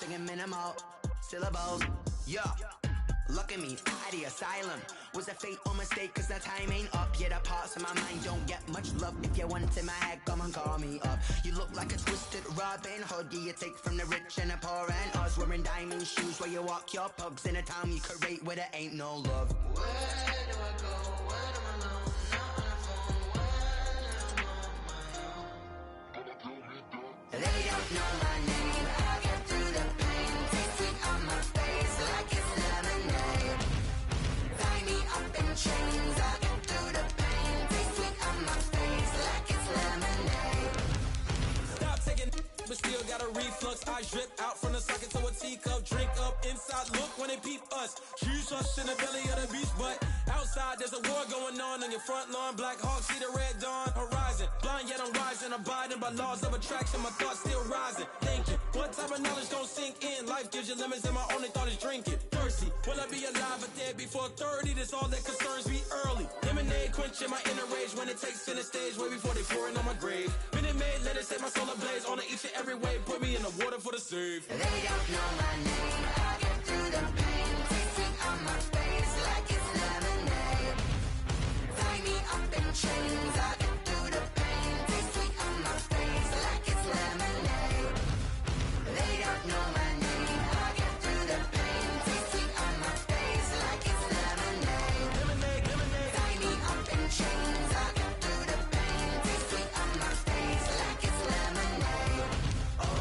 singing minimal syllables. Yeah. Look at me, out of the asylum. Was a fate or mistake, cause the time ain't up. Yet the parts of my mind don't get much love. If you want in my head, come and call me up. You look like a twisted Robin Hood. Yeah, you take from the rich and the poor and us. Wearing diamond shoes where you walk your pugs. In a town you create where there ain't no love. Where do I go? When I'm alone? Not on the phone. When I'm on my own. They don't know my name. I'll get through the pain. Taste sweet on my face like it's lemonade. Tie me up in chains. I'll get through the pain. Taste sweet on my face like it's lemonade. Stop taking, but still got a reflux. I drip out from the socket to a teacup. Drink up inside. Look when they peep us. Choose us in the belly of the beach, but outside there's a war going on your front lawn. Black Hawk see the red dawn horizon. Blind yet I'm rising, abiding by laws of attraction. My thoughts still rising. Thinking, what type of knowledge don't sink in? Life gives you lemons, and my only thought is drinking. Thirsty, will I be alive or dead before 30? That's all that concerns me early. Lemonade quenching my inner rage when it takes center stage, way before they pour it on my grave. Minute Maid, let it set my soul ablaze. On each and every way, put me in the water for the save. They don't know my name. I'll get through the pain. Taste sweet on my face like it's lemonade. Tie me up in chains. I'll get through the pain. Taste sweet on my face like it's lemonade. They don't know my name. I'll get through the pain. Taste sweet on my face like it's lemonade. Lemonade, lemonade. Tie me up in chains. I'll get through the pain. Taste sweet on my face like it's lemonade. Oh.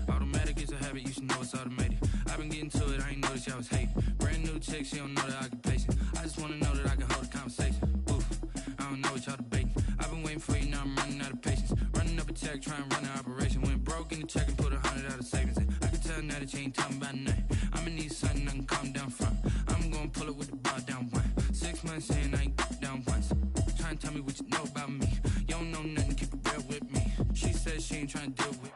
Automatic is a habit, you should know it's automated. I've been getting to it, I ain't noticed y'all was hating. Brand new chick, she don't know the occupation. I just wanna know that I can hold a conversation. Oof, I don't know what y'all debating. I've been waiting for you, now I'm running out of patience. Running up a check, trying to run an operation. Went broke in the check and put 100 out of savings in. I can tell now that you ain't talking about nothing. I'ma need something I can calm down from. I'm gonna pull it with the bar down one. 6 months in, I ain't down once. Trying to tell me what you know about me. You don't know nothing, keep it real with me. She says she ain't trying to deal with.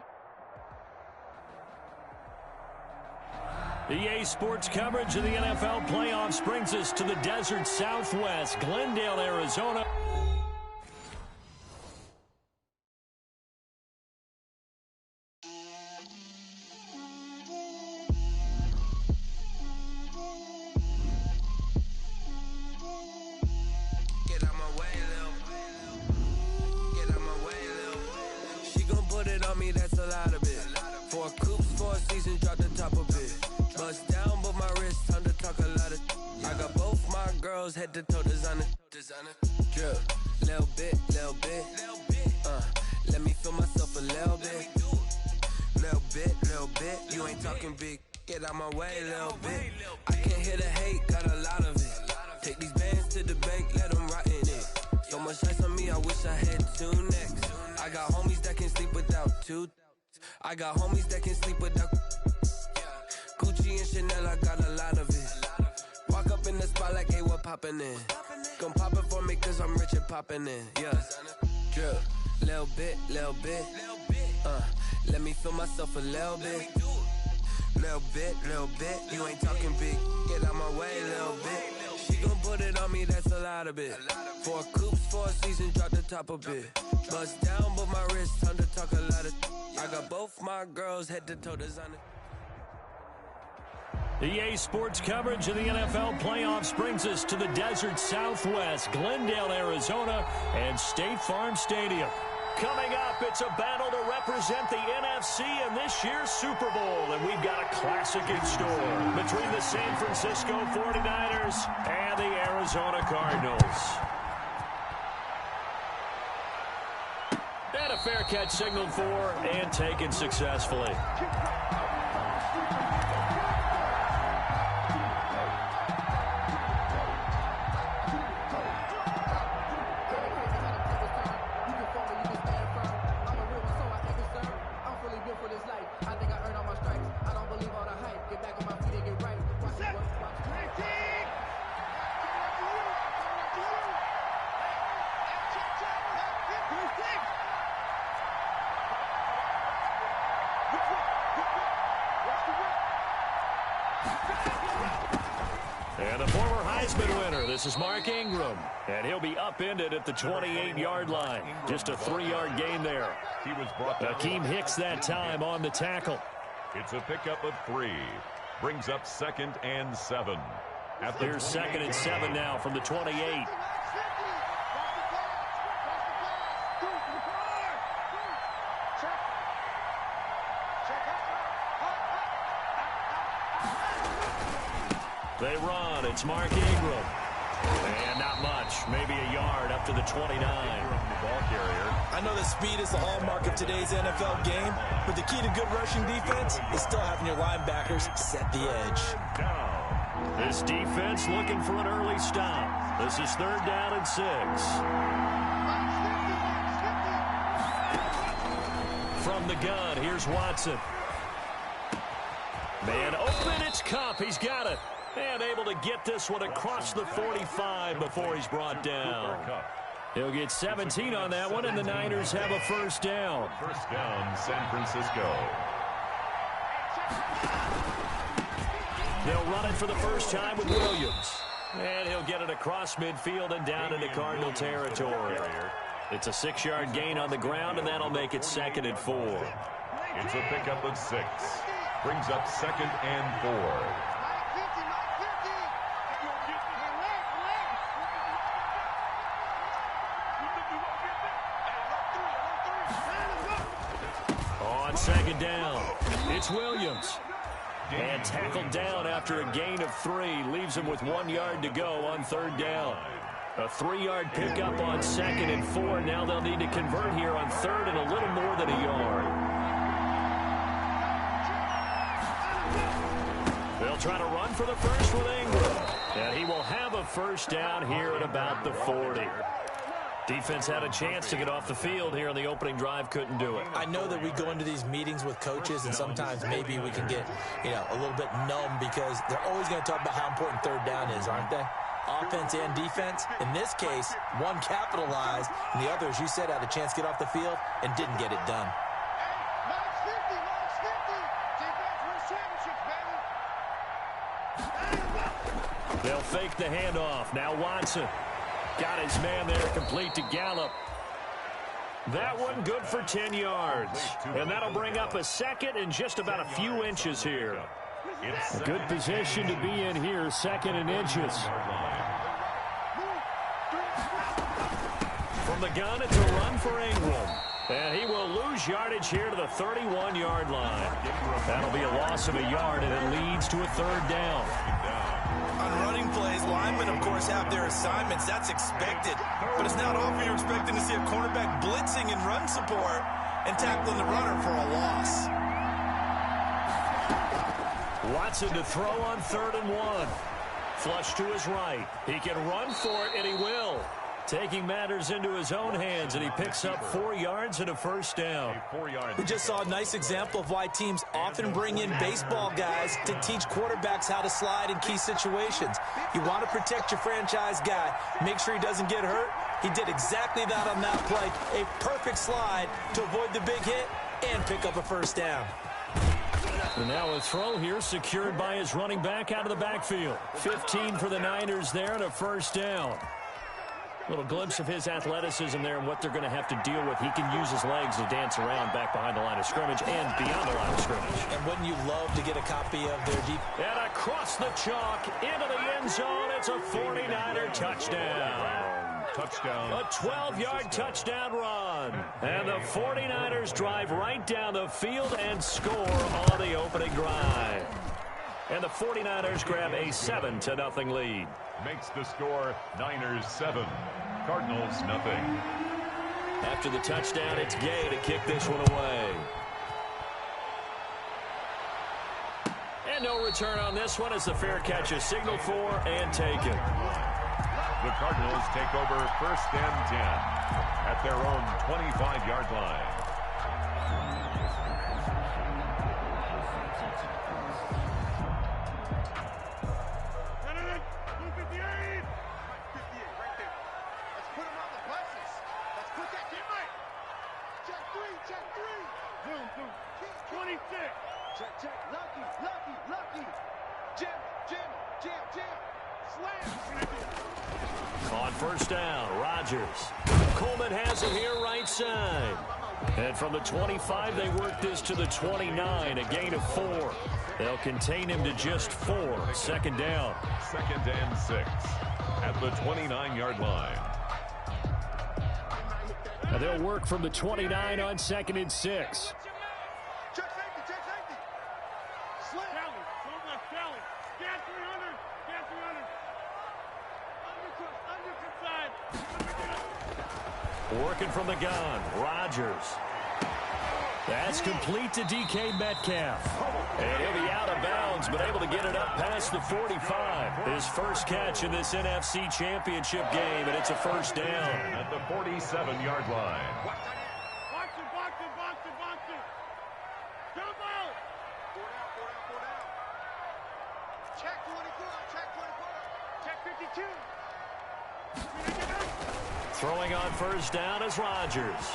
EA Sports coverage of the NFL playoffs brings us to the desert Southwest, Glendale, Arizona. Get out my way, Lil. Get out my way, Lil. She gon' put it on me, that's a lot of it. 4 coops, 4 seasons, drop the top of it. Bust down, but my wrist, time to talk a lot of. I got both my girls head to toe designer. Drip, little bit, little bit. Let me feel myself a little bit. Little bit. You ain't talking big. Get out my way, little bit. I can't hear the hate, got a lot of it. Take these bands to the bank, let them rot in it. So much ice on me, I wish I had 2 necks. I got homies that can sleep without 2. I got homies that can sleep without. Gucci and Chanel, I got a lot of it. Walk up in the spot like, hey, what poppin' in? Come pop it for me, cause I'm rich and poppin' in. Yeah. Drip, little bit. Let me feel myself a little bit. Little bit. You ain't talking big. Get out my way, little bit. She gon' put it on me, that's a lot of it. 4 coops, 4 seasons, drop the top a bit. Bust down, but my wrist, time to talk a lot of. I got both my girls head to toe designer. EA Sports coverage of the NFL playoffs brings us to the desert Southwest, Glendale, Arizona, and State Farm Stadium. Coming up, it's a battle to represent the NFC in this year's Super Bowl, and we've got a classic in store between the San Francisco 49ers and the Arizona Cardinals. And a fair catch signaled for and taken successfully. And the former Heisman winner, this is Mark Ingram. And he'll be upended at the 28-yard line. Just a 3-yard gain there. He was brought down. Akeem Hicks that time on the tackle. It's a pickup of 3. Brings up 2nd and 7. Here's 2nd and 7 now from the 28. They run. It's Mark Ingram. And not much. Maybe a yard up to the 29. Ball carrier. I know that speed is the hallmark of today's NFL game, but the key to good rushing defense is still having your linebackers set the edge. This defense looking for an early stop. This is 3rd down and 6. From the gun, here's Watson. Man open, it's Cup. He's got it. And able to get this one across the 45 before he's brought down. He'll get 17 on that one, and the Niners have a 1st down. 1st down, San Francisco. They'll run it for the first time with Williams. And he'll get it across midfield and down into Cardinal territory. It's a 6-yard gain on the ground, and that'll make it 2nd and 4. It's a pickup of 6. Brings up 2nd and 4. On 2nd down, it's Williams. And tackled down after a gain of 3. Leaves him with 1 yard to go on 3rd down. A 3-yard pickup on 2nd and 4. Now they'll need to convert here on 3rd and a little more than a yard. They'll try to run for the first with Ingram. And he will have a 1st down here at about the 40. Defense had a chance to get off the field here in the opening drive, couldn't do it. I know that we go into these meetings with coaches, and sometimes maybe we can get, a little bit numb because they're always going to talk about how important 3rd down is, aren't they? Offense and defense. In this case, one capitalized, and the other, as you said, had a chance to get off the field and didn't get it done. They'll fake the handoff. Now Watson. Got his man there, complete to Gallup. That one good for 10 yards. And that'll bring up a 2nd and just about a few inches here. A good position to be in here, 2nd and inches. From the gun, it's a run for Ingram. And he will lose yardage here to the 31-yard line. That'll be a loss of a yard, and it leads to a 3rd down. On running plays, linemen, of course, have their assignments. That's expected. But it's not often you're expecting to see a cornerback blitzing in run support and tackling the runner for a loss. Watson to throw on 3rd and 1. Flush to his right. He can run for it, and he will. Taking matters into his own hands, and he picks up 4 yards and a 1st down. We just saw a nice example of why teams often bring in baseball guys to teach quarterbacks how to slide in key situations. You want to protect your franchise guy. Make sure he doesn't get hurt. He did exactly that on that play. A perfect slide to avoid the big hit and pick up a 1st down. And now a throw here secured by his running back out of the backfield. 15 for the Niners there and a 1st down. Little glimpse of his athleticism there and what they're going to have to deal with. He can use his legs to dance around back behind the line of scrimmage and beyond the line of scrimmage. And wouldn't you love to get a copy of their deep... And across the chalk, into the end zone, it's a 49er touchdown. Touchdown. A 12-yard touchdown run. And the 49ers drive right down the field and score on the opening drive. And the 49ers grab a 7-0 lead. Makes the score Niners 7, Cardinals nothing. After the touchdown, it's Gay to kick this one away. And no return on this one as the fair catch is signaled for and taken. The Cardinals take over 1st and 10 at their own 25-yard line. On 1st down, Rodgers. Coleman has it here right side. And from the 25, they work this to the 29, a gain of 4. They'll contain him to just 4. 2nd down. 2nd and 6 at the 29-yard line. And they'll work from the 29 on 2nd and 6. Working from the gun, Rodgers. That's complete to DK Metcalf. And he'll be out of bounds, but able to get it up past the 45. His first catch in this NFC Championship game, and it's a 1st down. At the 47-yard line. Box it. Jump out. Four down. Check 24. Check 52. Throwing on 1st down is Rodgers.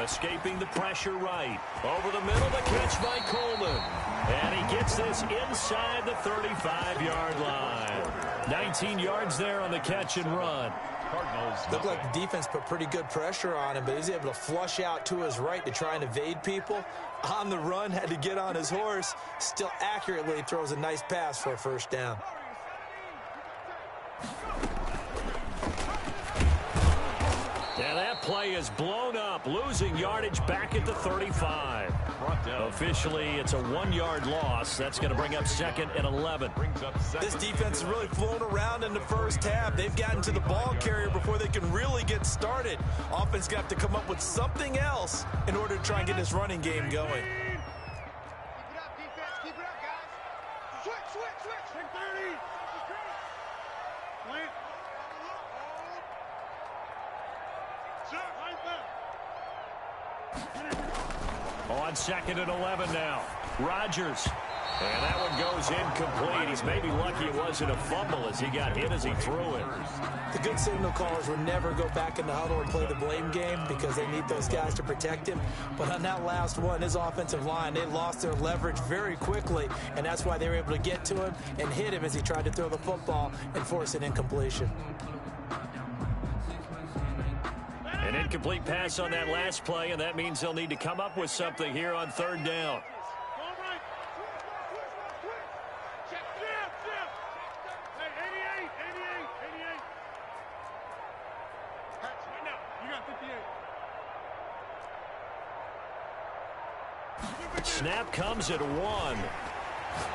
Escaping the pressure right. Over the middle, the catch by Coleman. And he gets this inside the 35-yard line. 19 yards there on the catch and run. Cardinals. Looked like the defense put pretty good pressure on him, but he's able to flush out to his right to try and evade people. On the run, had to get on his horse. Still accurately throws a nice pass for a 1st down. And that play is blown up, losing yardage back at the 35. Officially, it's a 1-yard loss. That's going to bring up 2nd and 11. This defense has really flown around in the first half. They've gotten to the ball carrier before they can really get started. Offense got to come up with something else in order to try and get this running game going. Keep it up, defense. Keep it up, guys. Switch. 30. Plant. On 2nd and 11 now. Rodgers. And that one goes incomplete. He's maybe lucky it wasn't a fumble as he got hit as he threw it. The good signal callers would never go back in the huddle and play the blame game because they need those guys to protect him. But on that last one, his offensive line, they lost their leverage very quickly, and that's why they were able to get to him and hit him as he tried to throw the football and force an incompletion. An incomplete pass on that last play, and that means they'll need to come up with something here on 3rd down. Snap comes at 1.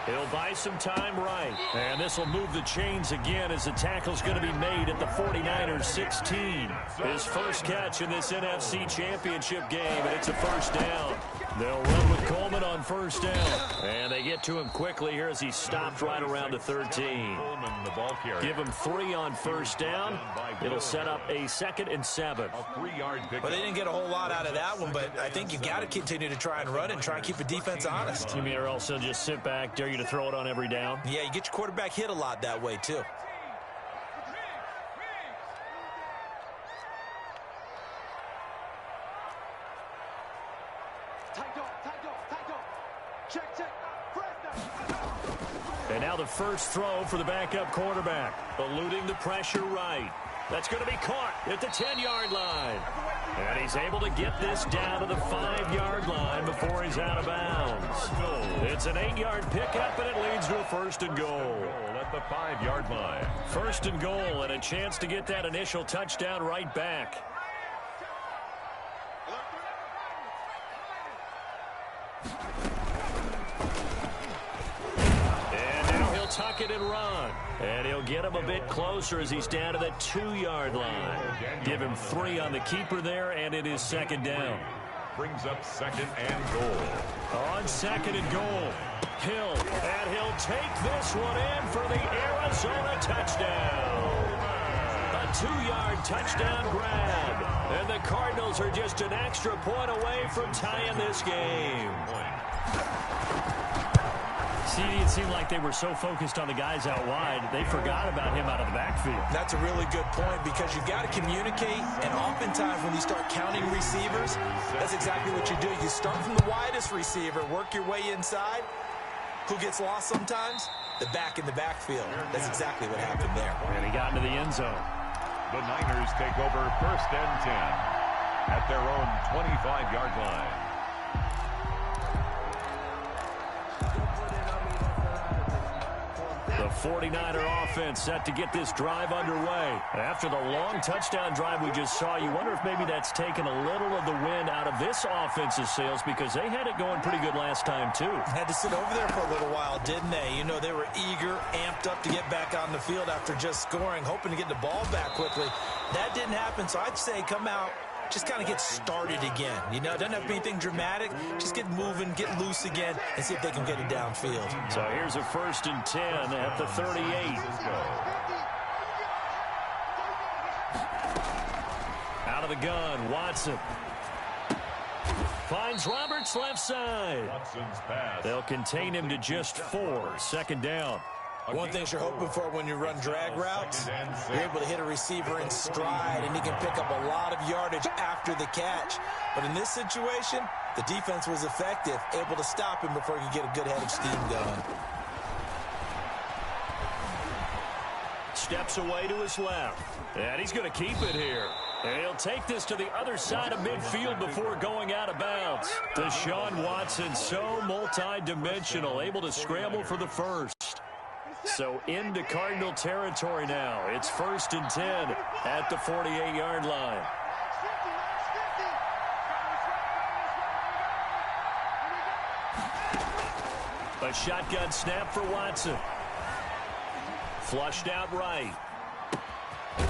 He'll buy some time right. And this will move the chains again as the tackle's going to be made at the 49ers 16. His first catch in this NFC Championship game, and it's a 1st down. They'll run with Coleman on 1st down. And they get to him quickly here as he stopped right around the 13. Give him 3 on 1st down. It'll set up a 2nd and 7. Well, they didn't get a whole lot out of that one, but I think you got to continue to try and run and try and keep the defense honest. You mean or else they'll just sit back, dare you to throw it on every down? Yeah, you get your quarterback hit a lot that way, too. And now the first throw for the backup quarterback. Eluding the pressure right. That's going to be caught at the 10-yard line. And he's able to get this down to the 5-yard line before he's out of bounds. It's an 8-yard pickup, and it leads to a 1st and goal. At the 5-yard line. 1st and goal, and a chance to get that initial touchdown right back. And now he'll tuck it and run. And he'll get him a bit closer as he's down to the 2-yard line. Give him 3 on the keeper there, and it is second down. Brings up second and goal. On second and goal, Hill. And he'll take this one in for the Arizona touchdown. A 2-yard touchdown grab. And the Cardinals are just an extra point away from tying this game. See, it seemed like they were so focused on the guys out wide, they forgot about him out of the backfield. That's a really good point because you got to communicate, and oftentimes when you start counting receivers, that's exactly what you do. You start from the widest receiver, work your way inside. Who gets lost sometimes? The back in the backfield. That's exactly what happened there. And he got into the end zone. The Niners take over first and 10 at their own 25-yard line. The 49er offense set to get this drive underway. After the long touchdown drive we just saw, you wonder if maybe that's taken a little of the wind out of this offense's sails because they had it going pretty good last time too. Had to sit over there for a little while, didn't they? You know, they were eager, amped up to get back on the field after just scoring, hoping to get the ball back quickly. That didn't happen, so I'd say come out, just kind of get started again. You know, it doesn't have to be anything dramatic. Just get moving, get loose again, and see if they can get it downfield. So here's a first and 10 at the 38. Out of the gun, Watson. Finds Roberts left side. Watson's pass. They'll contain him to just 4. Second down. One thing you're hoping for when you run drag routes, you're able to hit a receiver in stride, and he can pick up a lot of yardage after the catch. But in this situation, the defense was effective, able to stop him before he could get a good head of steam going. Steps away to his left. And he's going to keep it here. And he'll take this to the other side of midfield before going out of bounds. Deshaun Watson, so multi-dimensional, able to scramble for the first. So into Cardinal territory now. It's first and 10 at the 48-yard line. A shotgun snap for Watson. Flushed out right.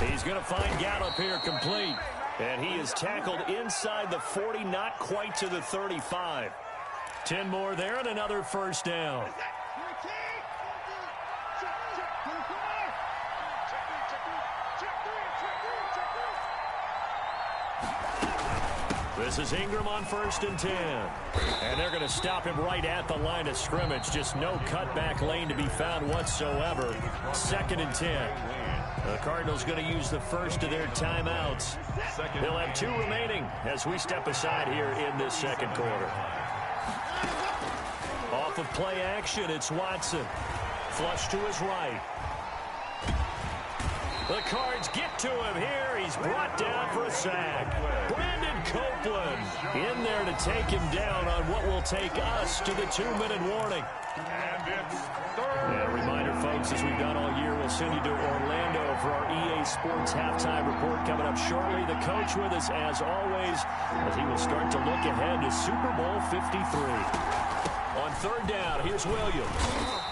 He's going to find Gallup here complete. And he is tackled inside the 40, not quite to the 35. 10 more there and another first down. This is Ingram on first and 10. And they're going to stop him right at the line of scrimmage. Just no cutback lane to be found whatsoever. Second and 10. The Cardinals going to use the first of their timeouts. They'll have 2 remaining as we step aside here in this second quarter. Off of play action, it's Watson. Flush to his right. The Cards get to him here. He's brought down for a sack. Brandon Copeland in there to take him down on what will take us to the 2-minute warning. And it's third. And a reminder, folks, as we've done all year, we'll send you to Orlando for our EA Sports halftime report coming up shortly. The coach with us, as always, as he will start to look ahead to Super Bowl 53. On third down, here's Williams.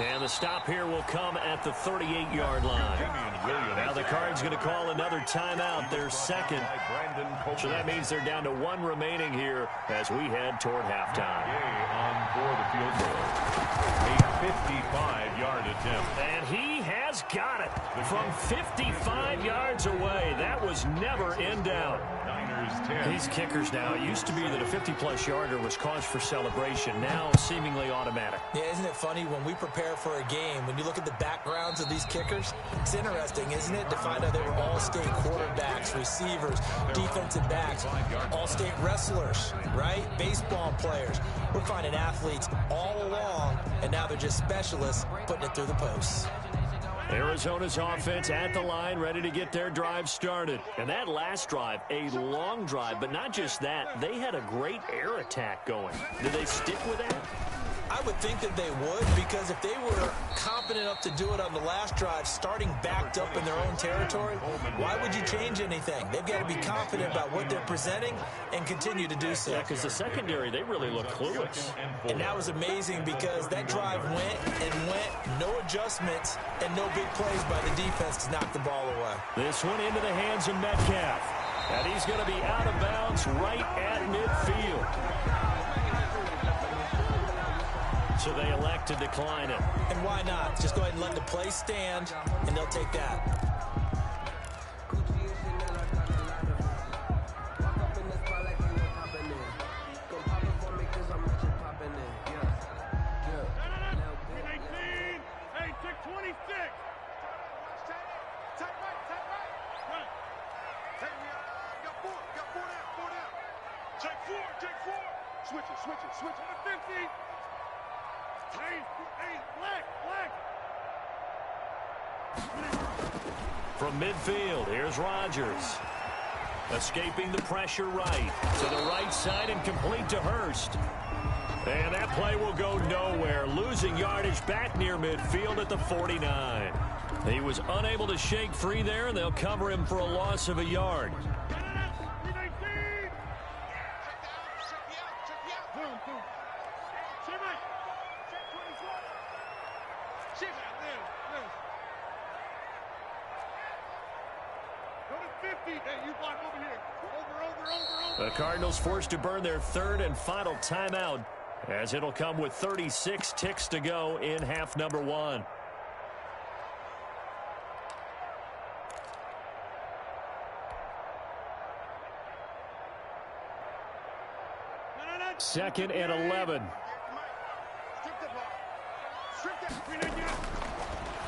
And the stop here will come at the 38-yard line. Now the Cards going to call another timeout, their second. So that means they're down to 1 remaining here as we head toward halftime. On for the field goal. A 55-yard attempt. And he has got it from 55 yards away. That was never in doubt. Niners 10. These kickers now, it used to be that a 50-plus yarder was cause for celebration. Now seemingly automatic. Yeah, isn't it funny when we prepare for a game, when you look at the backgrounds of these kickers, it's interesting, isn't it, to find out they were all-state quarterbacks, receivers, defensive backs, all-state wrestlers, right? Baseball players. We're finding athletes all along, and now they're just specialists putting it through the posts. Arizona's offense at the line, ready to get their drive started. And that last drive, a long drive, but not just that. They had a great air attack going. Did they stick with that? I would think that they would, because if they were competent enough to do it on the last drive, starting backed up in their own territory, why would you change anything? They've got to be confident about what they're presenting and continue to do so. Yeah, because the secondary, they really look clueless. And that was amazing because that drive went and went, no adjustments, and no big plays by the defense to knock the ball away. This one into the hands of Metcalf. And he's going to be out of bounds right at midfield. So they elect to decline it. And why not? Just go ahead and let the play stand, and they'll take that. Switch on the 50. Hey, black. From midfield, here's Rodgers. Escaping the pressure right. To the right side and complete to Hurst. And that play will go nowhere. Losing yardage back near midfield at the 49. He was unable to shake free there, and they'll cover him for a loss of a yard. The Cardinals forced to burn their third and final timeout, as it'll come with 36 ticks to go in half number one. Second and 11.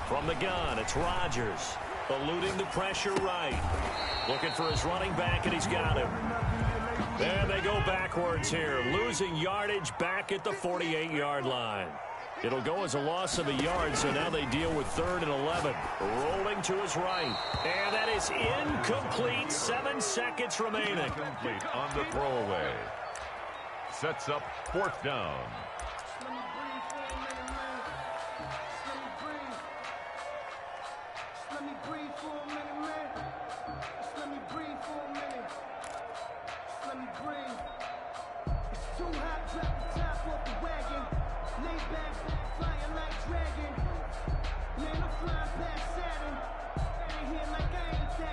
From the gun, it's Rodgers. Eluding the pressure right. Looking for his running back, and he's got him. And they go backwards here. Losing yardage back at the 48-yard line. It'll go as a loss of a yard, so now they deal with 3rd and 11. Rolling to his right. And that is incomplete. 7 seconds remaining. Incomplete on the throwaway. Sets up 4th down.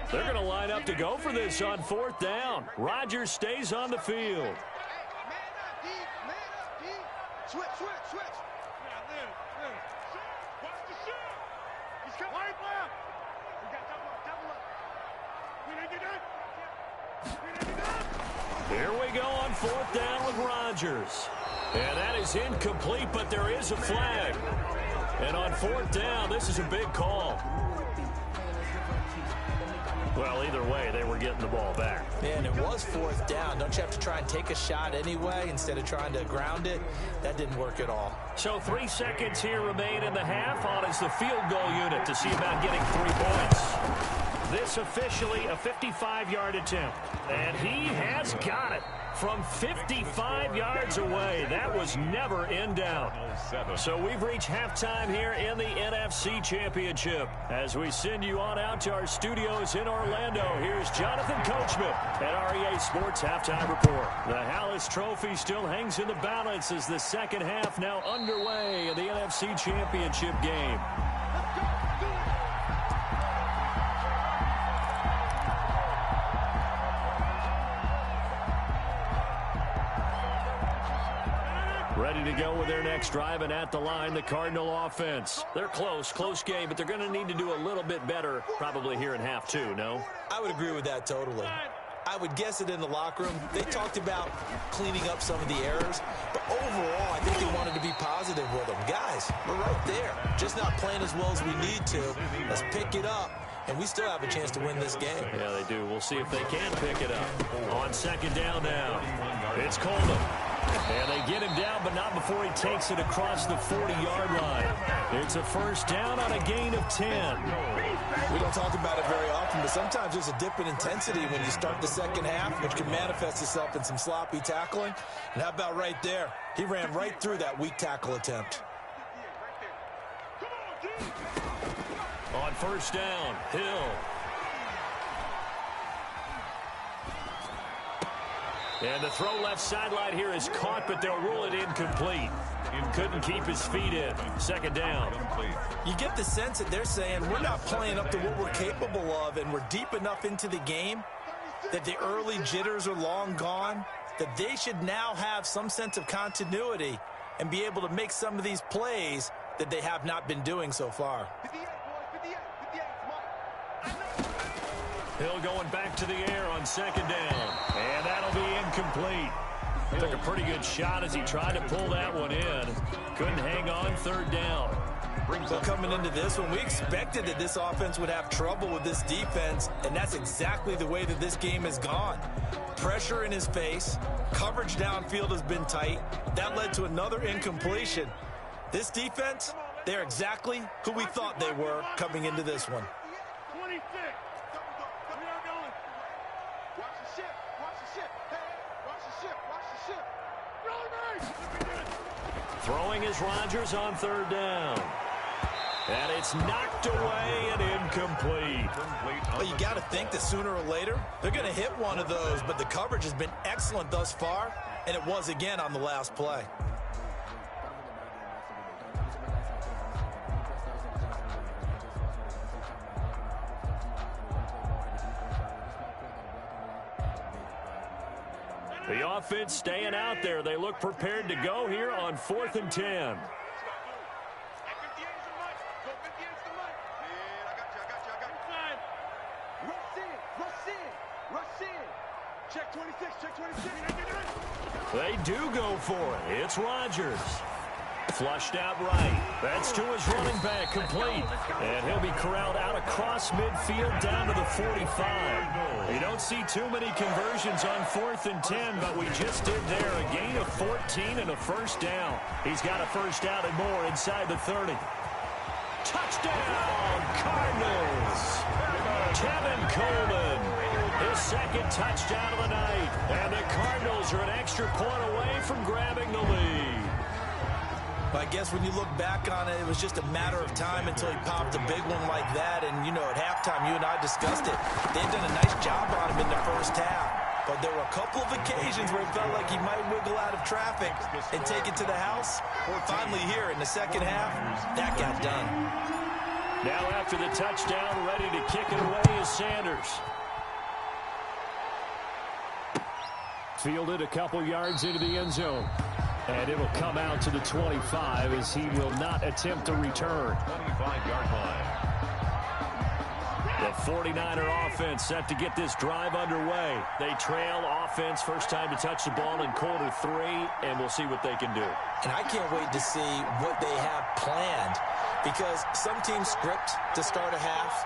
They're going to line up to go for this on 4th down. Rodgers stays on the field. Man up, D. Switch. Yeah, live. Watch the shoot. He's coming. Right left. We got double up. We didn't do that. Here we go on 4th down with Rodgers. And that is incomplete, but there is a flag. And on 4th down, this is a big call. Well, either way, they were getting the ball back. Yeah, and it was 4th down. Don't you have to try and take a shot anyway instead of trying to ground it? That didn't work at all. So 3 seconds here remain in the half. On is the field goal unit to see about getting 3 points. This officially a 55-yard attempt. And he has got it from 55 yards away. That was never in doubt. So we've reached halftime here in the NFC Championship. As we send you on out to our studios in Orlando, here's Jonathan Coachman at REA Sports Halftime Report. The Hallis Trophy still hangs in the balance as the second half now underway in the NFC Championship game. Ready to go with their next drive, and at the line, the Cardinal offense. They're close game, but they're going to need to do a little bit better probably here in half 2, no? I would agree with that totally. I would guess it in the locker room. They talked about cleaning up some of the errors, but overall, I think they wanted to be positive with them. Guys, we're right there. Just not playing as well as we need to. Let's pick it up, and we still have a chance to win this game. Yeah, they do. We'll see if they can pick it up. On 2nd down now, it's Coleman. And they get him down, but not before he takes it across the 40-yard line. It's a first down on a gain of 10. We don't talk about it very often, but sometimes there's a dip in intensity when you start the second half, which can manifest itself in some sloppy tackling. And how about right there? He ran right through that weak tackle attempt. On first down, Hill. And the throw left sideline here is caught, but they'll rule it incomplete. Couldn't keep his feet in. Second down. You get the sense that they're saying we're not playing up to what we're capable of, and we're deep enough into the game that the early jitters are long gone, that they should now have some sense of continuity and be able to make some of these plays that they have not been doing so far. Hill going back to the air on second down. And that'll be incomplete. Took a pretty good shot as he tried to pull that one in. Couldn't hang on. Third down. So coming into this one, we expected that this offense would have trouble with this defense, and that's exactly the way that this game has gone. Pressure in his face. Coverage downfield has been tight. That led to another incompletion. This defense, they're exactly who we thought they were coming into this one. Throwing is Rodgers on third down. And it's knocked away and incomplete. Well, you got to think that sooner or later, they're going to hit one of those, but the coverage has been excellent thus far, and it was again on the last play. The offense staying out there. They look prepared to go here on 4th and 10. Check 26, check 26. They do go for it. It's Rodgers. Flushed out right. That's to his running back, complete. And he'll be corralled out across midfield down to the 45. You don't see too many conversions on 4th and 10, but we just did there. A gain of 14 and a first down. He's got a first down and more inside the 30. Touchdown, Cardinals. Tevin Coleman, his second touchdown of the night. And the Cardinals are an extra point away from grabbing the lead. I guess when you look back on it, it was just a matter of time until he popped a big one like that. And, you know, at halftime, you and I discussed it. They've done a nice job on him in the first half. But there were a couple of occasions where it felt like he might wiggle out of traffic and take it to the house. Finally here in the second half, that got done. Now after the touchdown, ready to kick it away is Sanders. Fielded a couple yards into the end zone. And it will come out to the 25 as he will not attempt to return. 25-yard line. The 49er offense set to get this drive underway. They trail offense, first time to touch the ball in quarter 3, and we'll see what they can do. And I can't wait to see what they have planned, because some teams script to start a half.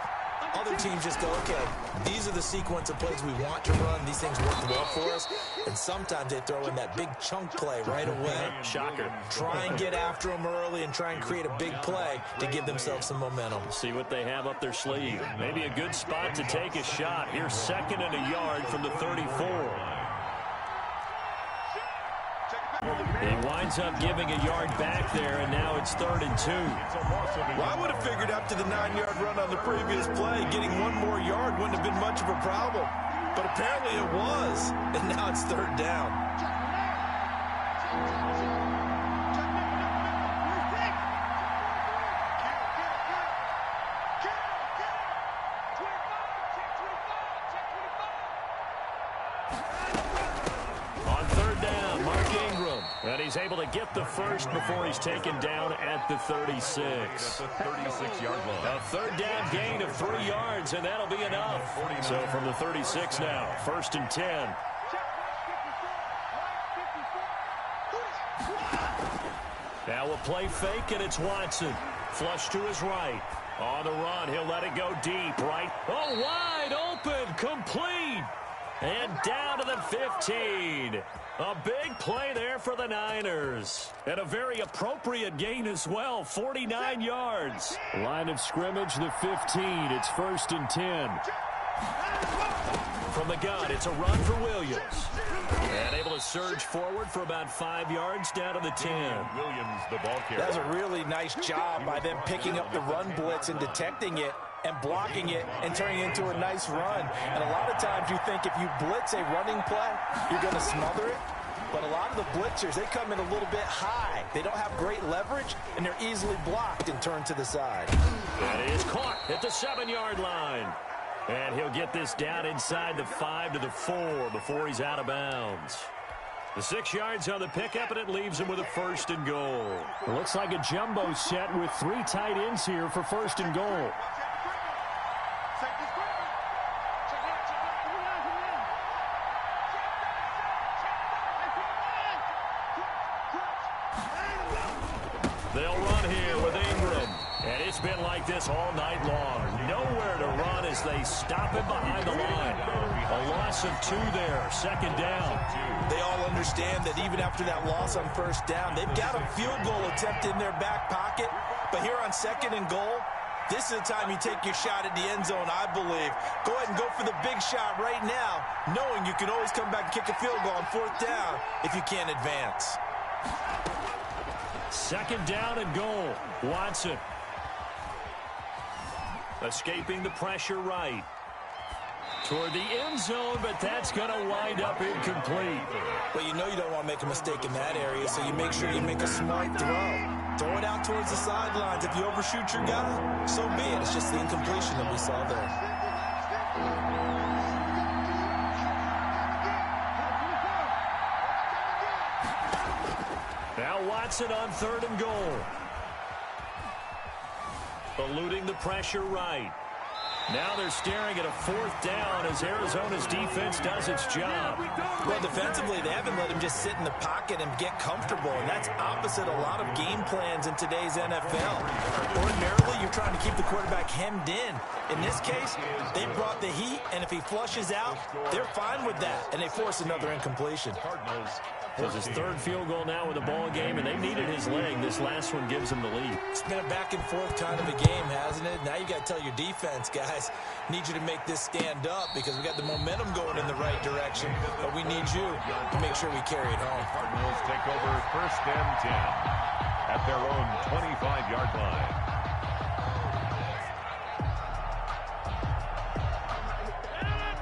Other teams just go, okay, these are the sequence of plays we want to run. These things work well for us. And sometimes they throw in that big chunk play right away. Shocker. Try and get after them early and try and create a big play to give themselves some momentum. See what they have up their sleeve. Maybe a good spot to take a shot. Here's 2nd and a yard from the 34. He winds up giving a yard back there, and now it's 3rd and 2. Well, I would have figured after the 9-yard run on the previous play, getting one more yard wouldn't have been much of a problem. But apparently it was, and now it's 3rd down. And he's able to get the first before he's taken down at the 36. That's a 36-yard line. A 3rd down gain of 3 yards, and that'll be enough. So from the 36 now, 1st and 10. Now a play fake, and it's Watson. Flush to his right. On the run, he'll let it go deep, right? Oh, wide open, complete. And down to the 15. A big play there for the Niners. And a very appropriate gain as well, 49 yards. Line of scrimmage, the 15. It's 1st and 10. From the gun, it's a run for Williams. And able to surge forward for about 5 yards down to the 10. Williams, the ball carrier. That's a really nice job by them picking up the run blitz and detecting it and blocking it and turning it into a nice run. And a lot of times you think if you blitz a running play, you're going to smother it. But a lot of the blitzers, they come in a little bit high. They don't have great leverage, and they're easily blocked and turned to the side. That is caught at the 7-yard line. And he'll get this down inside the 5 to the 4 before he's out of bounds. The 6 yards on the pickup, and it leaves him with a 1st and goal. It looks like a jumbo set with 3 tight ends here for 1st and goal. They'll run here with Ingram. And it's been like this all night long. Nowhere to run as they stop him behind the line. A loss of 2 there, 2nd down. They all understand that even after that loss on 1st down, they've got a field goal attempt in their back pocket. But here on 2nd and goal, this is the time you take your shot at the end zone, I believe. Go ahead and go for the big shot right now, knowing you can always come back and kick a field goal on 4th down if you can't advance. 2nd down and goal. Watson. Escaping the pressure right. Toward the end zone, but that's going to wind up incomplete. Well, you know you don't want to make a mistake in that area, so you make sure you make a smart throw. Throw it out towards the sidelines. If you overshoot your guy, so be it. It's just the incompletion that we saw there. Now Watson on 3rd and goal. Eluding the pressure right. Now they're staring at a 4th down as Arizona's defense does its job. Well, defensively, they haven't let him just sit in the pocket and get comfortable, and that's opposite a lot of game plans in today's NFL. Ordinarily, you're trying to keep the quarterback hemmed in. In this case, they brought the heat, and if he flushes out, they're fine with that, and they force another incompletion. It's his 3rd field goal now with the ball game, and they needed his leg. This last one gives him the lead. It's been a back-and-forth kind of a game, hasn't it? Now you got to tell your defense, guys, need you to make this stand up because we got the momentum going in the right direction, but we need you to make sure we carry it home. Cardinals take over 1st and 10 at their own 25-yard line.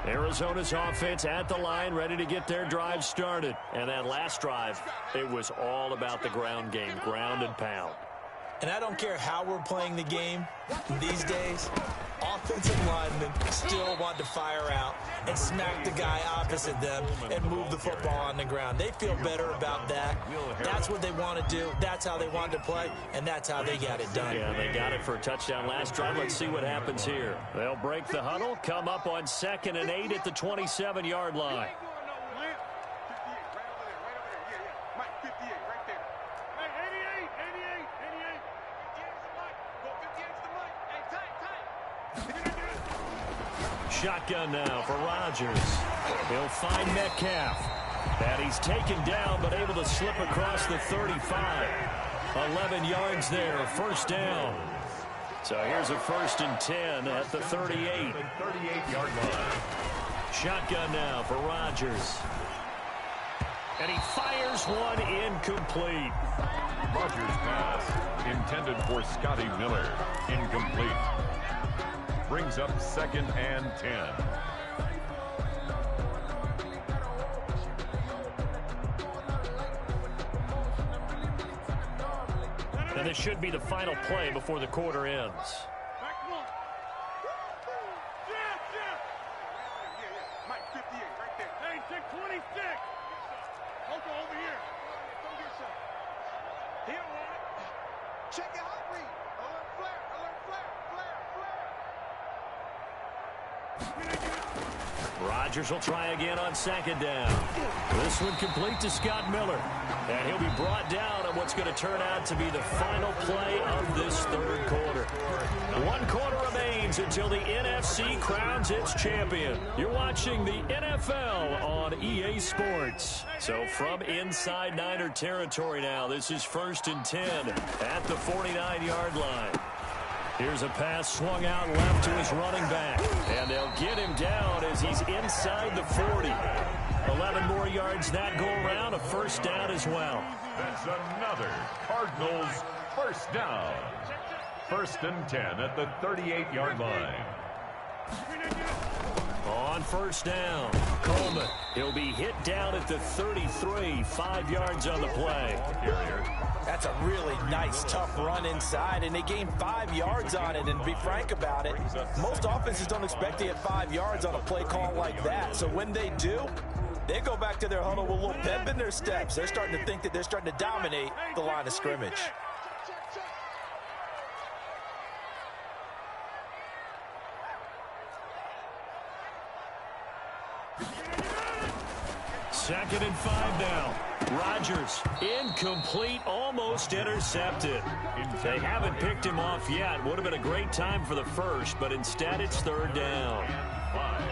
Arizona's offense at the line, ready to get their drive started. And that last drive, it was all about the ground game, ground and pound. And I don't care how we're playing the game these days, offensive linemen still want to fire out and smack the guy opposite them and move the football on the ground. They feel better about that. That's what they want to do. That's how they want to play, and that's how they got it done. Yeah, they got it for a touchdown last drive. Let's see what happens here. They'll break the huddle, come up on 2nd and 8 at the 27-yard line. Shotgun now for Rodgers. He'll find Metcalf. And he's taken down, but able to slip across the 35. 11 yards there, 1st down. So here's a 1st and 10 at the 38. 38-yard line. Shotgun now for Rodgers. And he fires one incomplete. Rodgers' pass intended for Scotty Miller. Incomplete. Brings up 2nd and 10. And this should be the final play before the quarter ends. Mike 58 right there. Hey, 26. Uncle over here. Come get some. He don't want it. Check your hot read. Alert flare. Alert flare. Rodgers will try again on 2nd down. This one complete to Scott Miller. And he'll be brought down on what's going to turn out to be the final play of this third quarter. 1 quarter remains until the NFC crowns its champion. You're watching the NFL on EA Sports. So from inside Niner territory now, this is 1st and 10 at the 49-yard line. Here's a pass swung out left to his running back. And they'll get him down as he's inside the 40. 11 more yards that go around, a first down as well. That's another Cardinals first down. 1st and 10 at the 38-yard line. On first down, Coleman. He'll be hit down at the 33, 5 yards on the play. That's a really nice, tough run inside, and they gained 5 yards on it. And to be frank about it, most offenses don't expect to get 5 yards on a play call like that. So when they do, they go back to their huddle with a little pep in their steps. They're starting to think that they're starting to dominate the line of scrimmage. Second and 5 now. Rodgers, incomplete, almost intercepted. They haven't picked him off yet. Would have been a great time for the first, but instead it's 3rd down. 5.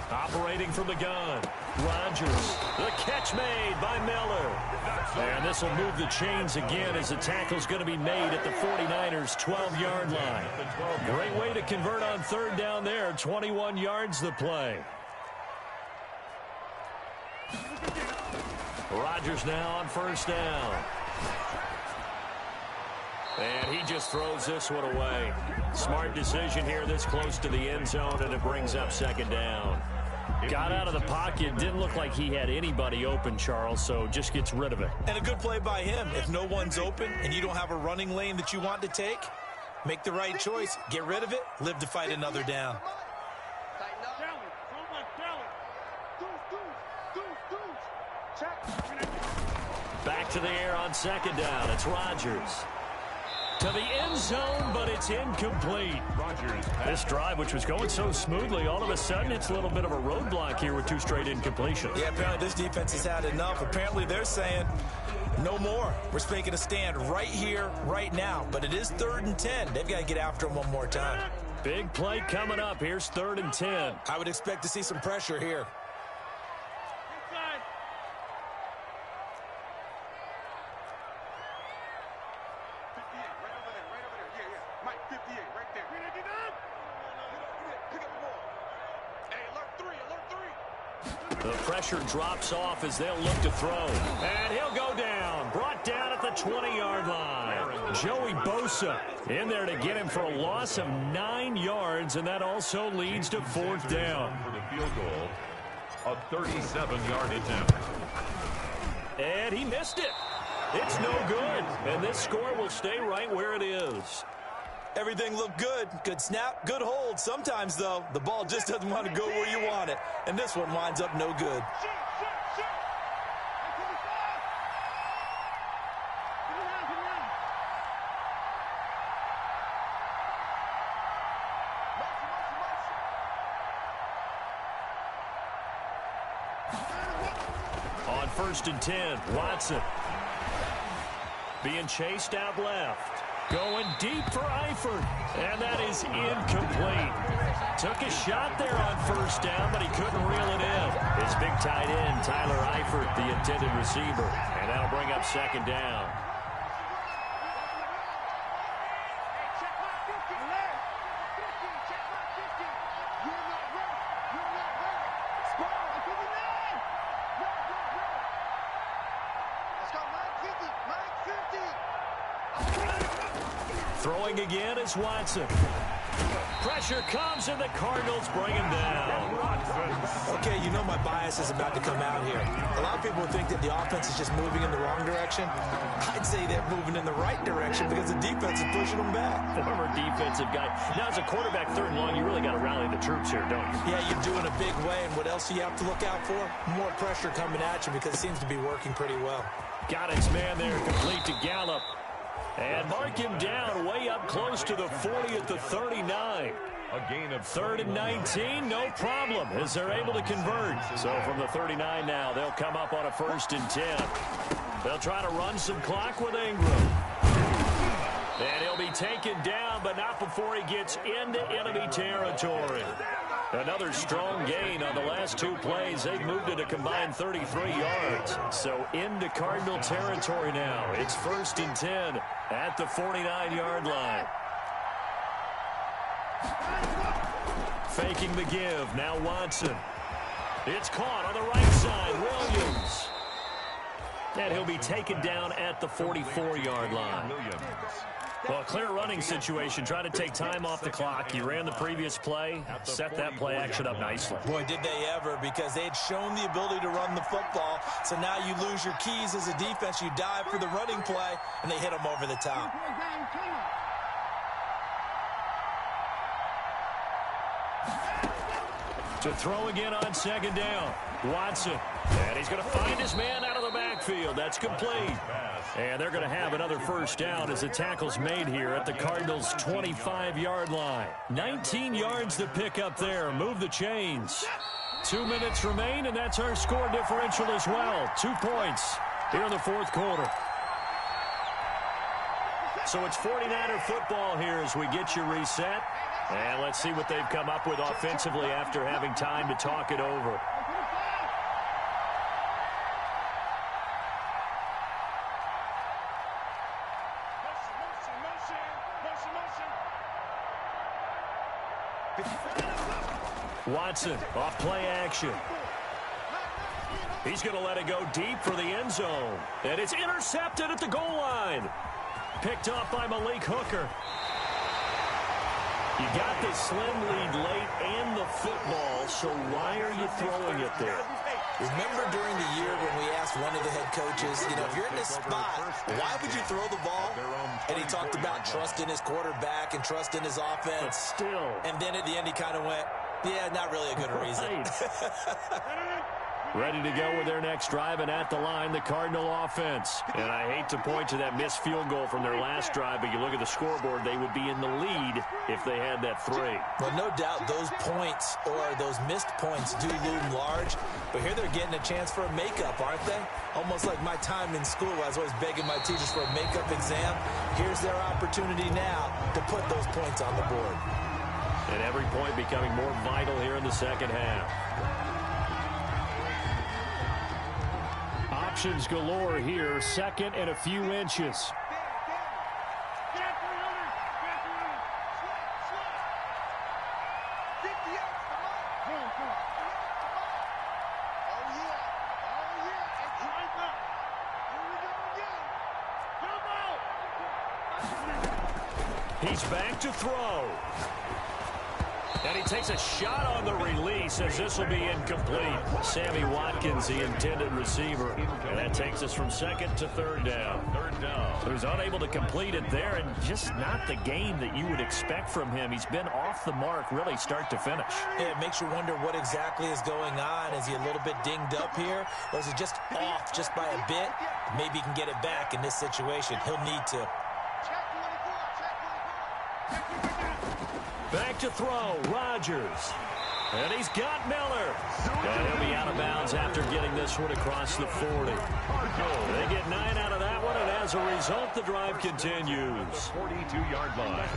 Operating from the gun, Rodgers. The catch made by Miller. And this will move the chains again as the tackle's going to be made at the 49ers' 12-yard line. Great way to convert on 3rd down there. 21 yards the play. Rodgers now on 1st down. And he just throws this one away. Smart decision here this close to the end zone, and it brings up 2nd down. Got out of the pocket. Didn't look like he had anybody open, Charles, so just gets rid of it. And a good play by him. If no one's open and you don't have a running lane that you want to take, make the right choice. Get rid of it. Live to fight another down. Back to the air on 2nd down. It's Rodgers. To the end zone, but it's incomplete. This drive, which was going so smoothly, all of a sudden it's a little bit of a roadblock here with 2 straight incompletions. Yeah, apparently this defense has had enough. Apparently they're saying, no more. We're making a stand right here, right now. But it is 3rd and 10. They've got to get after him one more time. Big play coming up. Here's 3rd and 10. I would expect to see some pressure here. The pressure drops off as they'll look to throw. And he'll go down. Brought down at the 20-yard line. Joey Bosa in there to get him for a loss of 9 yards, and that also leads to 4th down. For the field goal, a 37-yard attempt. And he missed it. It's no good. And this score will stay right where it is. Everything looked good. Good snap, good hold. Sometimes, though, the ball just doesn't want to go where you want it. And this one winds up no good. On 1st and 10, Watson. Being chased out left. Going deep for Eifert, and that is incomplete. Took a shot there on 1st down, but he couldn't reel it in. His big tight end, Tyler Eifert, the intended receiver, and that'll bring up 2nd down. Throwing again is Watson. Pressure comes, and the Cardinals bring him down. Okay, you know my bias is about to come out here. A lot of people think that the offense is just moving in the wrong direction. I'd say they're moving in the right direction because the defense is pushing them back. Former defensive guy. Now, as a quarterback, 3rd and long, you really got to rally the troops here, don't you? Yeah, you're doing a big way, and what else do you have to look out for? More pressure coming at you because it seems to be working pretty well. Got his man there, complete to Gallup. And mark him down way up close to the 40 at the 39. A gain of 3rd and 19, no problem, as they're able to convert. So from the 39 now, they'll come up on a 1st and 10. They'll try to run some clock with Ingram. And he'll be taken down, but not before he gets into enemy territory. Another strong gain on the last 2 plays. They've moved it a combined 33 yards. So into Cardinal territory now. It's 1st and 10 at the 49-yard line. Faking the give. Now Watson. It's caught on the right side. Williams. And he'll be taken down at the 44-yard line. Well, a clear running situation. Try to take time off the clock. You ran the previous play. Set that play action up nicely. Boy, did they ever, because they had shown the ability to run the football. So now you lose your keys as a defense. You dive for the running play, and they hit them over the top. To throw again on 2nd down. Watson. And he's going to find his man out of the backfield. That's complete. And they're going to have another 1st down as the tackle's made here at the Cardinals' 25-yard line. 19 yards to pick up there. Move the chains. 2 minutes remain, and that's our score differential as well. 2 points here in the 4th quarter. So it's 49er football here as we get you reset. And let's see what they've come up with offensively after having time to talk it over. Watson off play action. He's going to let it go deep for the end zone. And it's intercepted at the goal line. Picked off by Malik Hooker. You got the slim lead late and the football, so why are you throwing it there? Remember during the year when we asked one of the head coaches, you know, if you're in this spot, why would you throw the ball? And he talked about trust in his quarterback and trust in his offense. But still. And then at the end he kind of went, yeah, not really a good reason. Ready to go with their next drive, and at the line, the Cardinal offense. And I hate to point to that missed field goal from their last drive, but you look at the scoreboard, they would be in the lead if they had that 3. Well, no doubt those points or those missed points do loom large, but here they're getting a chance for a makeup, aren't they? Almost like my time in school. I was always begging my teachers for a makeup exam. Here's their opportunity now to put those points on the board. And every point becoming more vital here in the second half. Options galore here. 2nd and a few inches. He's back to throw. And he takes a shot on the release as this will be incomplete. Sammy Watkins, the intended receiver. And that takes us from 2nd to 3rd down. 3rd down. So he's unable to complete it there, and just not the game that you would expect from him. He's been off the mark really start to finish. Yeah, it makes you wonder what exactly is going on. Is he a little bit dinged up here, or is he just off just by a bit? Maybe he can get it back in this situation. He'll need to. Back to throw, Rodgers. And he's got Miller. And he'll be out of bounds after getting this one across the 40. They get 9 out of that one, and as a result, the drive continues. 42-yard line.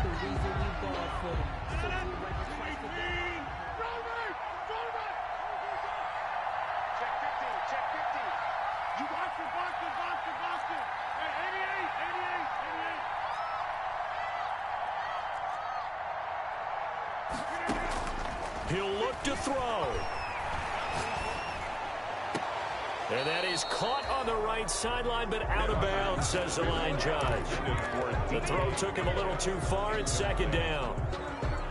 He'll look to throw. And that is caught on the right sideline, but out of bounds, says the line judge. The throw took him a little too far. It's 2nd down.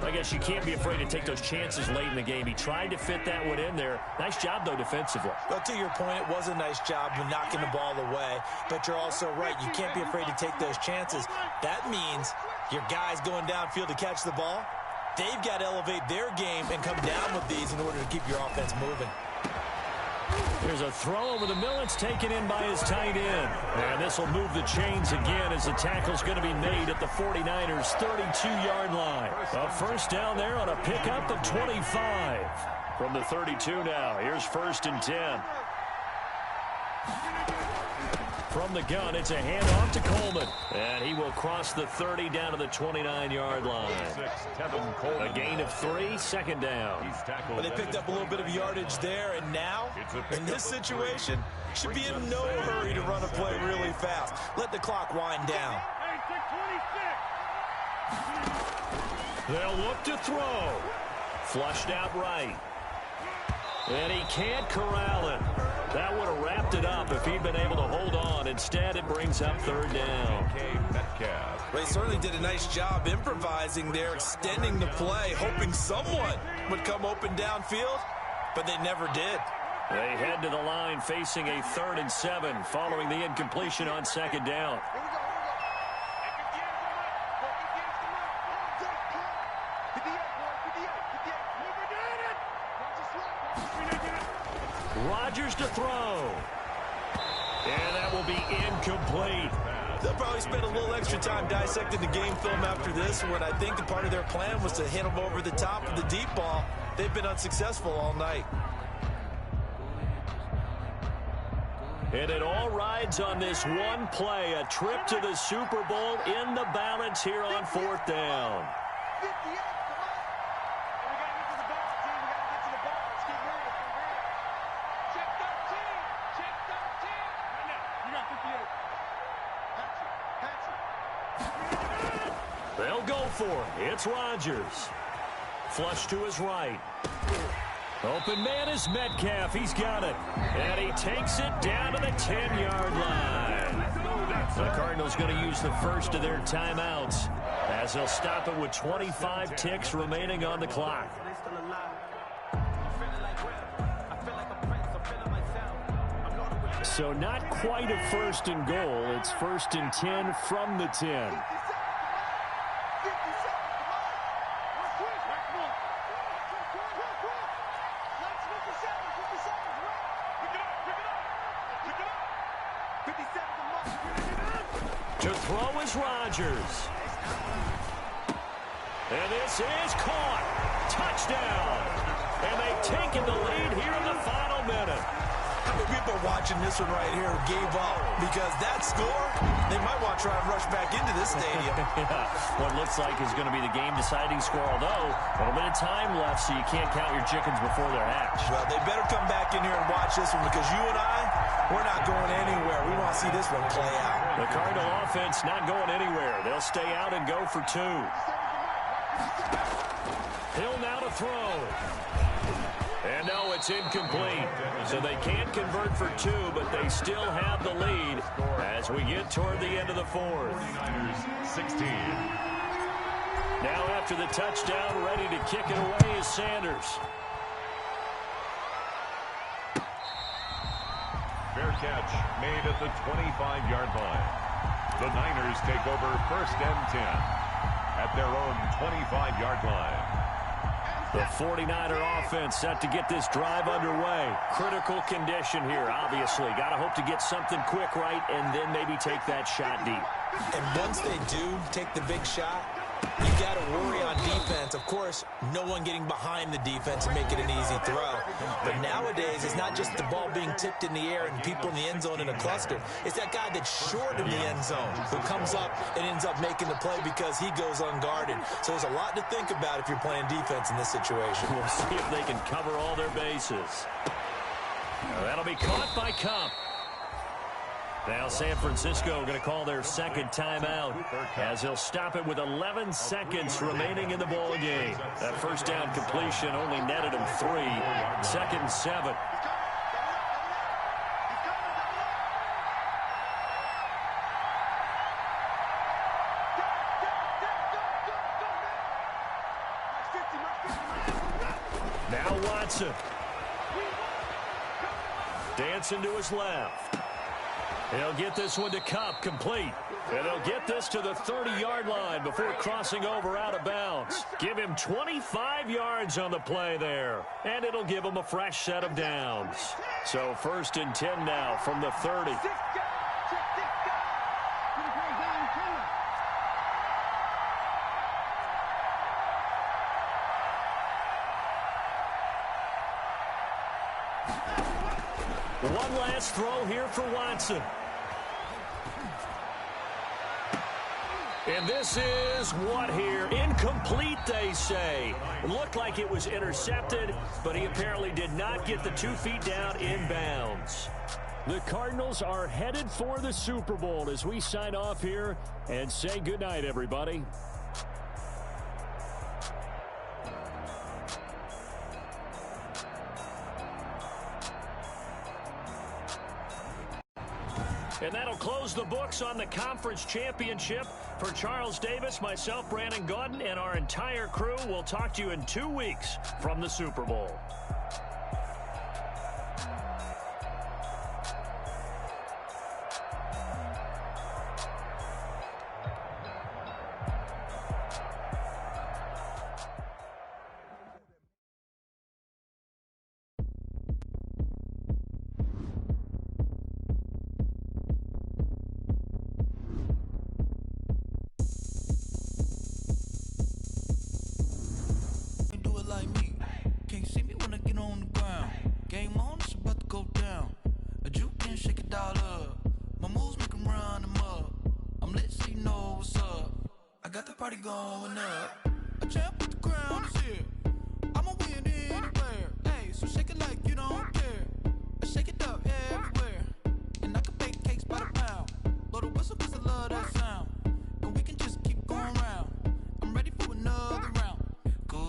I guess you can't be afraid to take those chances late in the game. He tried to fit that one in there. Nice job, though, defensively. Well, to your point, it was a nice job of knocking the ball away. But you're also right. You can't be afraid to take those chances. That means your guys going downfield to catch the ball, they've got to elevate their game and come down with these in order to keep your offense moving. There's a throw over the middle. It's taken in by his tight end. And this will move the chains again as the tackle's going to be made at the 49ers' 32-yard line. A first down there on a pickup of 25. From the 32 now, here's 1st and 10. From the gun, it's a handoff to Coleman. And he will cross the 30 down to the 29-yard line. A gain of 3, 2nd down. Well, they picked up a little bit of yardage there, and now, in this situation, should be in no hurry to run a play really fast. Let the clock wind down. They'll look to throw. Flushed out right. And he can't corral it. That would have wrapped it up if he'd been able to hold on. Instead, it brings up 3rd down. They certainly did a nice job improvising there, extending the play, hoping someone would come open downfield, but they never did. They head to the line facing a 3rd and 7 following the incompletion on 2nd down. Rodgers to throw. And that will be incomplete. They'll probably spend a little extra time dissecting the game film after this, when I think a part of their plan was to hit him over the top of the deep ball. They've been unsuccessful all night. And it all rides on this one play, a trip to the Super Bowl in the balance here on 4th down. They'll go for it. It's Rodgers. Flush to his right. Open man is Metcalf. He's got it. And he takes it down to the 10-yard line. The Cardinals going to use the first of their timeouts as they'll stop it with 25 ticks remaining on the clock. So not quite a 1st and goal. It's 1st and 10 from the 10. To throw is Rodgers. And this is caught. Touchdown. And they've taken the lead here in the final minute. How many people watching this one right here gave up? Because that score, they might want to try and rush back into this stadium. Yeah, what looks like is going to be the game-deciding score, although a little bit of time left, so you can't count your chickens before they're hatched. Well, they better come back in here and watch this one, because you and I, we're not going anywhere. We want to see this one play out. The Cardinal offense not going anywhere. They'll stay out and go for 2. Hill now to throw. And no, it's incomplete. So they can't convert for 2, but they still have the lead as we get toward the end of the 4th. 16. Now after the touchdown, ready to kick it away is Sanders. Fair catch made at the 25-yard line. The Niners take over 1st and 10 at their own 25-yard line. The 49er offense set to get this drive underway. Critical condition here, obviously. Got to hope to get something quick right and then maybe take that shot deep. And once they do take the big shot, you got to worry on defense. Of course, no one getting behind the defense and make it an easy throw. But nowadays, it's not just the ball being tipped in the air and people in the end zone in a cluster. It's that guy that's short in the end zone who comes up and ends up making the play because he goes unguarded. So there's a lot to think about if you're playing defense in this situation. We'll see if they can cover all their bases. That'll be caught by Cup. Now San Francisco going to call their 2nd timeout as they'll stop it with 11 seconds remaining in the ball game. That first down completion only netted them 3. 2nd and 7. Now Watson. Dancing to his left. He'll get this one to Cup, complete. And he'll get this to the 30-yard line before crossing over out of bounds. Give him 25 yards on the play there. And it'll give him a fresh set of downs. So 1st and 10 now from the 30. One last throw here for Watson. And this is what here? Incomplete, they say. Looked like it was intercepted, but he apparently did not get the 2 feet down in bounds. The Cardinals are headed for the Super Bowl as we sign off here and say goodnight, everybody. And that'll close the books on the conference championship. For Charles Davis, myself, Brandon Gaudin, and our entire crew, we'll talk to you in 2 weeks from the Super Bowl. Go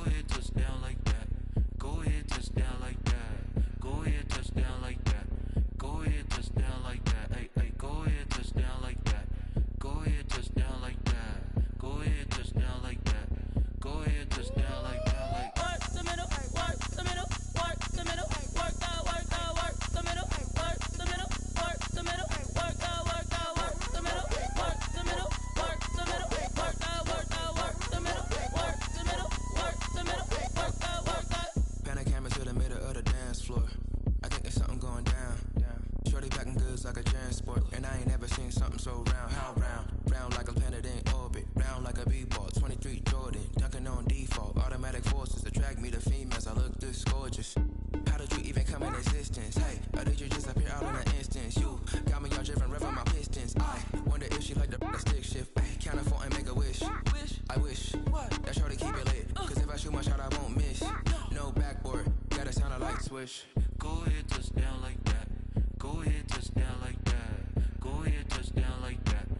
ahead, touchdown like that. Go ahead, touchdown like that. Go ahead, touchdown like that.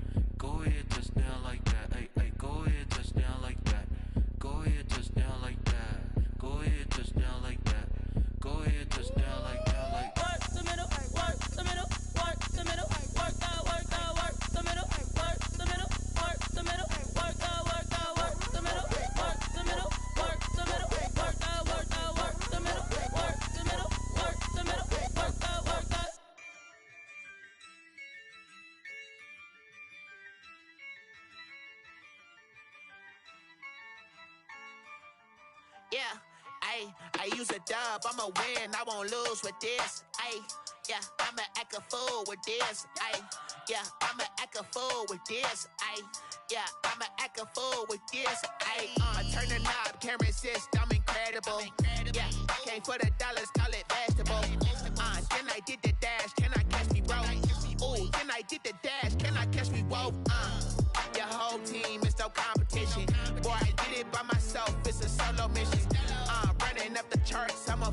Go ahead, touchdown like that. Hey, hey, go ahead, touchdown like that. Go ahead, touchdown like that. Go ahead, touchdown like that. Go ahead, touchdown like that. Like work the middle, work the middle, work the middle, work that, work the middle, work the middle, work the middle, work that, work the middle, work the middle, work the middle, work that, work the middle, work the middle, work the middle, work that, work that. Yeah, I use a dub, I'ma win, I won't lose with this. Yeah, I'ma act a fool with this. Yeah, I'ma act a fool with this. Yeah, I'ma act a fool with this. Turn the knob, can't resist, I'm incredible. Yeah, came for the dollars, call it vegetable. Then I did the dash, can I catch me, bro? Ooh, then I did the dash, can I catch me, whoa? Your whole team is no competition. Boy, I did it by myself, it's a solo mission. Running up the charts, I'm a